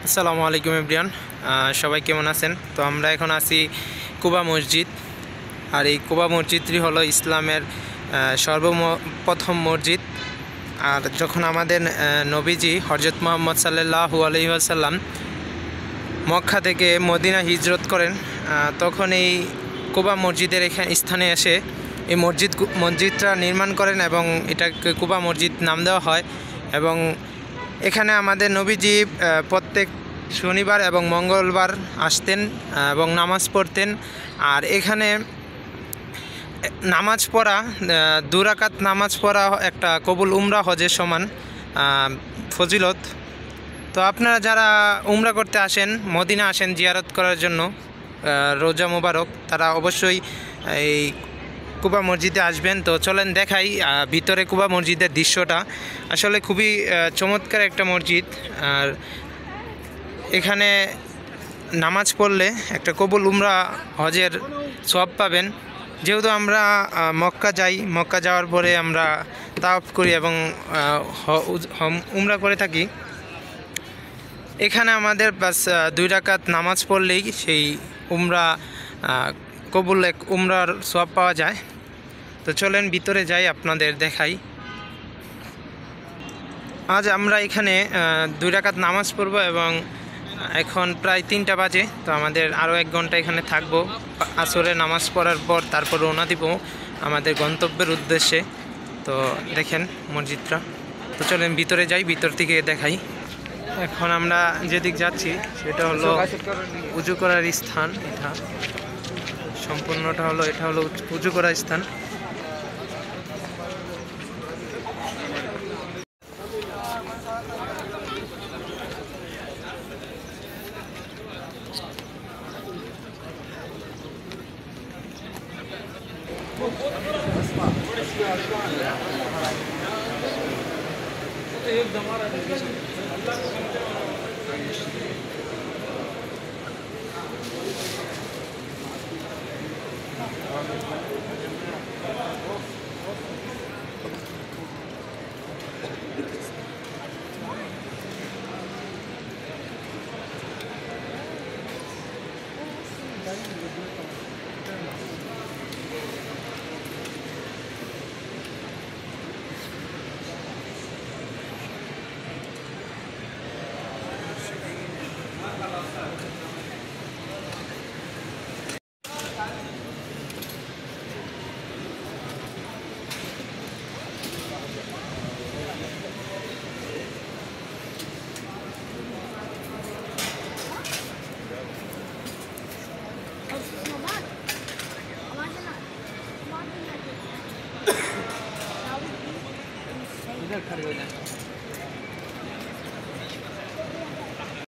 আসসালামু আলাইকুম এভরিওয়ান, সবাই কেমন আছেন? তো আমরা এখন আছি কুবা মসজিদ। আর এই কুবা মসজিদটি হলো ইসলামের সর্বপ্রথম মসজিদ। আর যখন আমাদের নবীজি হযরত মুহাম্মদ সাল্লাল্লাহু আলাইহি ওয়াসাল্লাম মক্কা থেকে মদিনা হিজরত করেন, তখন এই কুবা মসজিদের স্থানে এসে এই মসজিদটা নির্মাণ করেন এবং এটাকে কুবা মসজিদ নাম দেওয়া হয়। এবং এখানে আমাদের নবীজি প্রত্যেক শনিবার এবং মঙ্গলবার আসতেন এবং নামাজ পড়তেন। আর এখানে নামাজ পড়া, 2 রাকাত নামাজ পড়া একটা কবুল উমরা হজের সমান ফজিলত। তো আপনারা যারা উমরা করতে আসেন, মদিনা আসেন জিয়ারত করার জন্য রোজা মুবারক, তারা অবশ্যই এই কুবা মসজিদে আসবেন। তো চলেন দেখাই ভিতরে কুবা মসজিদের দৃশ্যটা। আসলে খুবই চমৎকার একটা মসজিদ। আর এখানে নামাজ পড়লে একটা কবুল উমরা হজের সওয়াব পাবেন। যেহেতু আমরা মক্কা যাই, মক্কা যাওয়ার পরে আমরা তাওয়াফ করি এবং উমরা করে থাকি। এখানে আমাদের বাস 2 রাকাত নামাজ পড়লেই সেই উমরা কবুল উমরার সওয়াব পাওয়া যায়। তো চলেন ভিতরে যাই, আপনাদের দেখাই। আজ আমরা এখানে 2 রাকাত নামাজ পড়ব এবং এখন প্রায় 3টা বাজে। তো আমাদের আরও 1 ঘন্টা এখানে থাকবো। আসরে নামাজ পড়ার পর তারপর রওনা দিব আমাদের গন্তব্যের উদ্দেশ্যে। তো দেখেন মসজিদটা। তো চলেন ভিতরে যাই, ভিতর থেকে দেখাই। এখন আমরা যেদিক যাচ্ছি সেটা হলো উজু করার স্থান। এটা সম্পূর্ণটা হলো, এটা হলো উজু করার স্থান। इधर खड़े हो जाए।